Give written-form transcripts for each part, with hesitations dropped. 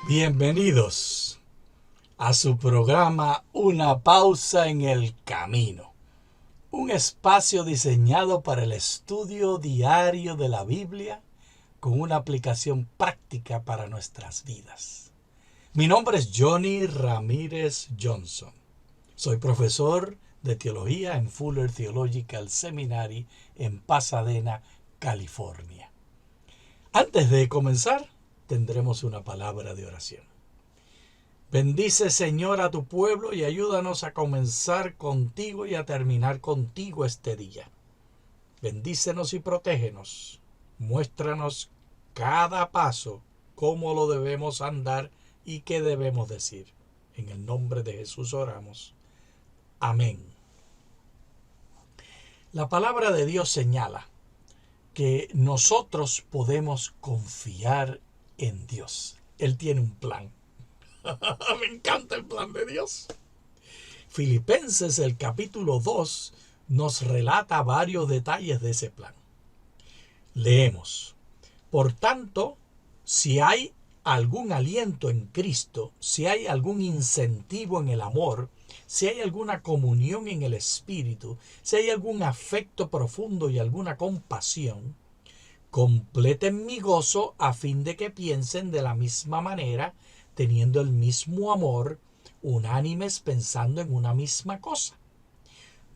Bienvenidos a su programa Una pausa en el camino, un espacio diseñado para el estudio diario de la Biblia con una aplicación práctica para nuestras vidas. Mi nombre es Johnny Ramírez Johnson. Soy profesor de teología en Fuller Theological Seminary en Pasadena, California. Antes de comenzar, tendremos una palabra de oración. Bendice, Señor, a tu pueblo y ayúdanos a comenzar contigo y a terminar contigo este día. Bendícenos y protégenos. Muéstranos cada paso cómo lo debemos andar y qué debemos decir. En el nombre de Jesús oramos. Amén. La palabra de Dios señala que nosotros podemos confiar en Dios. Él tiene un plan. Me encanta el plan de Dios. Filipenses, el capítulo 2, nos relata varios detalles de ese plan. Leemos: por tanto, si hay algún aliento en Cristo, si hay algún incentivo en el amor, si hay alguna comunión en el Espíritu, si hay algún afecto profundo y alguna compasión, completen mi gozo a fin de que piensen de la misma manera, teniendo el mismo amor, unánimes pensando en una misma cosa.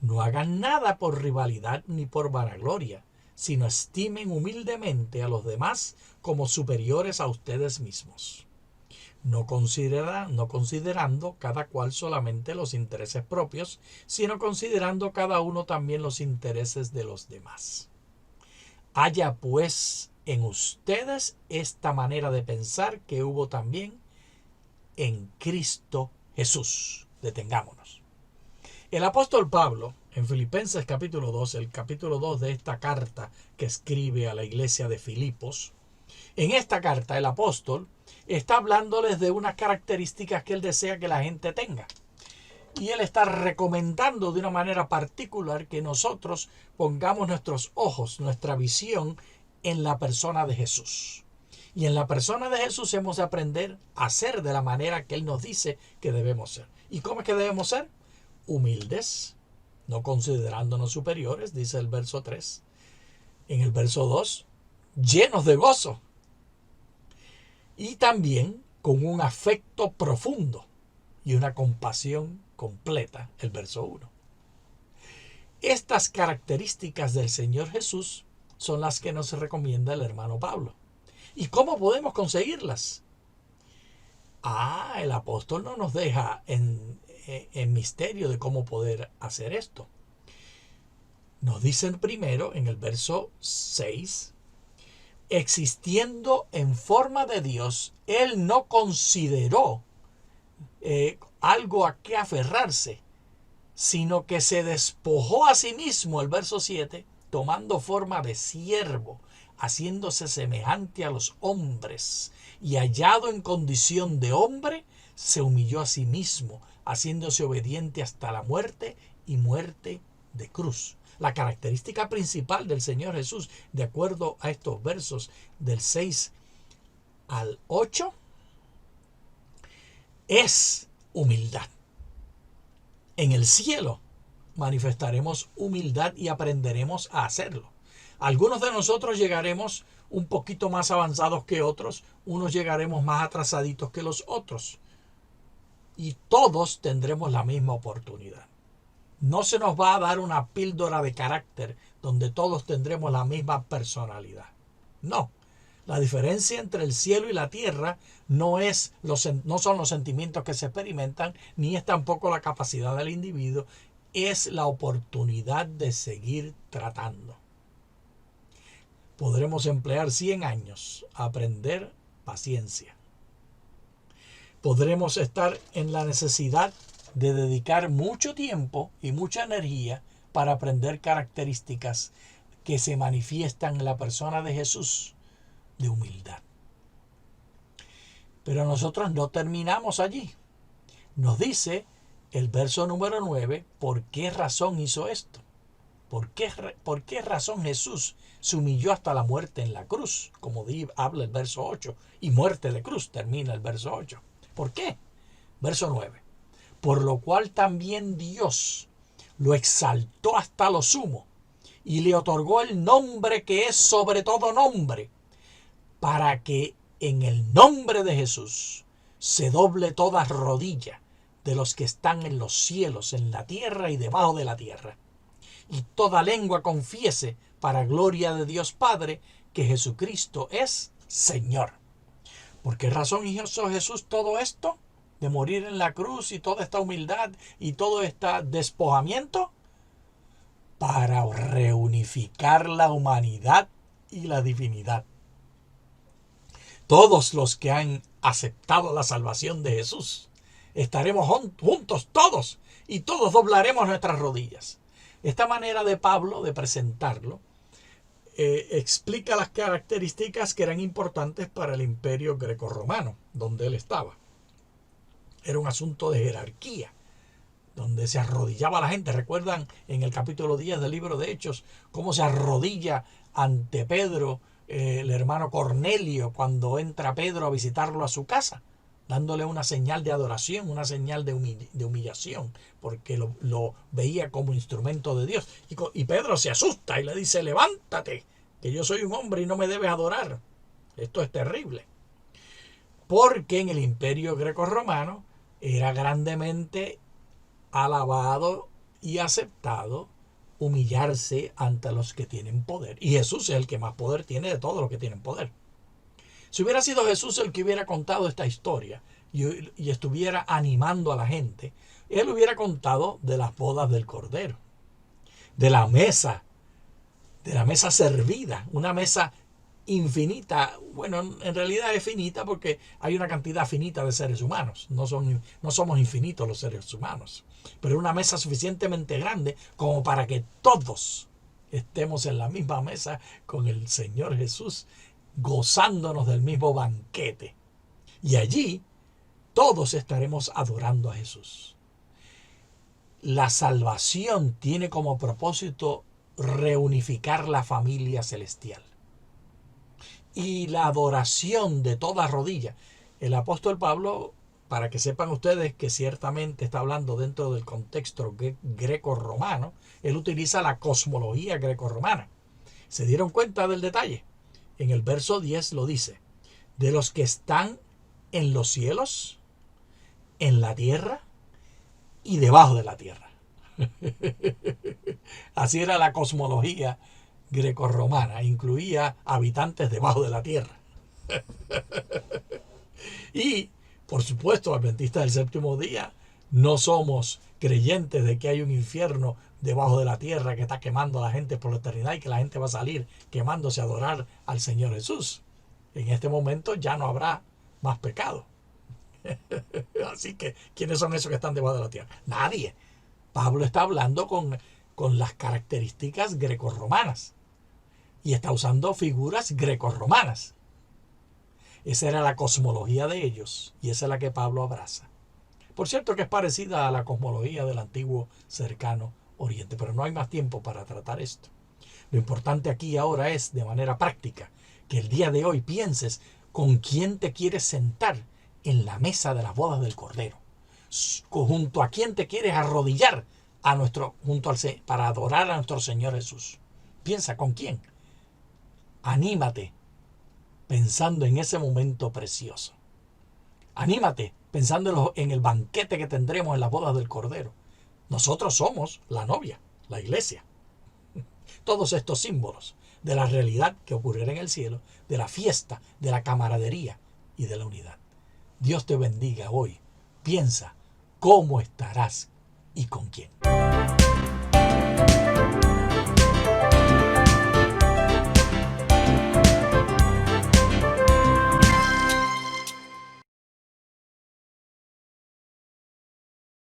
No hagan nada por rivalidad ni por vanagloria, sino estimen humildemente a los demás como superiores a ustedes mismos. No considerando cada cual solamente los intereses propios, sino considerando cada uno también los intereses de los demás. Haya pues en ustedes esta manera de pensar que hubo también en Cristo Jesús. Detengámonos. El apóstol Pablo, en Filipenses capítulo 2, el capítulo 2 de esta carta que escribe a la iglesia de Filipos, en esta carta el apóstol está hablándoles de unas características que él desea que la gente tenga. Y él está recomendando de una manera particular que nosotros pongamos nuestros ojos, nuestra visión en la persona de Jesús. Y en la persona de Jesús hemos de aprender a ser de la manera que Él nos dice que debemos ser. ¿Y cómo es que debemos ser? Humildes, no considerándonos superiores, dice el verso 3. En el verso 2, llenos de gozo. Y también con un afecto profundo y una compasión completa, el verso 1. Estas características del Señor Jesús son las que nos recomienda el hermano Pablo. ¿Y cómo podemos conseguirlas? El apóstol no nos deja en misterio de cómo poder hacer esto. Nos dicen primero en el verso 6, existiendo en forma de Dios, Él no consideró algo a qué aferrarse, sino que se despojó a sí mismo, el verso 7, tomando forma de siervo, haciéndose semejante a los hombres, y hallado en condición de hombre, se humilló a sí mismo, haciéndose obediente hasta la muerte y muerte de cruz. La característica principal del Señor Jesús, de acuerdo a estos versos del 6 al 8, es humildad. En el cielo manifestaremos humildad y aprenderemos a hacerlo. Algunos de nosotros llegaremos un poquito más avanzados que otros, unos llegaremos más atrasaditos que los otros. Y todos tendremos la misma oportunidad. No se nos va a dar una píldora de carácter donde todos tendremos la misma personalidad. No. La diferencia entre el cielo y la tierra no son los sentimientos que se experimentan, ni es tampoco la capacidad del individuo, es la oportunidad de seguir tratando. Podremos emplear 100 años a aprender paciencia. Podremos estar en la necesidad de dedicar mucho tiempo y mucha energía para aprender características que se manifiestan en la persona de Jesús de humildad. Pero nosotros no terminamos allí. Nos dice el verso número 9, ¿por qué razón hizo esto? ¿Por qué razón Jesús se humilló hasta la muerte en la cruz? Como habla el verso 8, y muerte de cruz termina el verso 8. ¿Por qué? Verso 9. Por lo cual también Dios lo exaltó hasta lo sumo y le otorgó el nombre que es sobre todo nombre, para que en el nombre de Jesús se doble toda rodilla de los que están en los cielos, en la tierra y debajo de la tierra, y toda lengua confiese para gloria de Dios Padre que Jesucristo es Señor. ¿Por qué razón hizo Jesús todo esto? De morir en la cruz y toda esta humildad y todo este despojamiento, para reunificar la humanidad y la divinidad. Todos los que han aceptado la salvación de Jesús estaremos juntos todos y todos doblaremos nuestras rodillas. Esta manera de Pablo de presentarlo explica las características que eran importantes para el imperio grecorromano donde él estaba. Era un asunto de jerarquía, donde se arrodillaba la gente. ¿Recuerdan en el capítulo 10 del libro de Hechos cómo se arrodilla ante Pedro el hermano Cornelio cuando entra Pedro a visitarlo a su casa, dándole una señal de adoración, una señal de humillación, porque lo veía como instrumento de Dios? Y Pedro se asusta y le dice: levántate, que yo soy un hombre y no me debes adorar. Esto es terrible. Porque en el imperio grecorromano era grandemente alabado y aceptado humillarse ante los que tienen poder. Y Jesús es el que más poder tiene de todos los que tienen poder. Si hubiera sido Jesús el que hubiera contado esta historia y estuviera animando a la gente, él hubiera contado de las bodas del Cordero, de la mesa servida, una mesa infinita. Bueno, en realidad es finita porque hay una cantidad finita de seres humanos. No somos infinitos los seres humanos. Pero una mesa suficientemente grande como para que todos estemos en la misma mesa con el Señor Jesús, gozándonos del mismo banquete. Y allí todos estaremos adorando a Jesús. La salvación tiene como propósito reunificar la familia celestial. Y la adoración de toda rodilla. El apóstol Pablo, para que sepan ustedes que ciertamente está hablando dentro del contexto greco-romano, él utiliza la cosmología greco-romana. ¿Se dieron cuenta del detalle? En el verso 10 lo dice: de los que están en los cielos, en la tierra y debajo de la tierra. Así era la cosmología grecorromana, incluía habitantes debajo de la tierra. Y, por supuesto, adventistas del séptimo día, no somos creyentes de que hay un infierno debajo de la tierra que está quemando a la gente por la eternidad y que la gente va a salir quemándose a adorar al Señor Jesús. En este momento ya no habrá más pecado. Así que, ¿quiénes son esos que están debajo de la tierra? Nadie. Pablo está hablando con las características grecorromanas y está usando figuras grecorromanas. Esa era la cosmología de ellos y esa es la que Pablo abraza. Por cierto que es parecida a la cosmología del antiguo cercano Oriente, pero no hay más tiempo para tratar esto. Lo importante aquí y ahora es, de manera práctica, que el día de hoy pienses con quién te quieres sentar en la mesa de las bodas del Cordero. Junto a quién te quieres arrodillar para adorar a nuestro Señor Jesús. Piensa con quién. Anímate pensando en ese momento precioso. Anímate pensando en el banquete que tendremos en las bodas del Cordero. Nosotros somos la novia, la iglesia. Todos estos símbolos de la realidad que ocurrirá en el cielo, de la fiesta, de la camaradería y de la unidad. Dios te bendiga hoy. Piensa cómo estarás y con quién.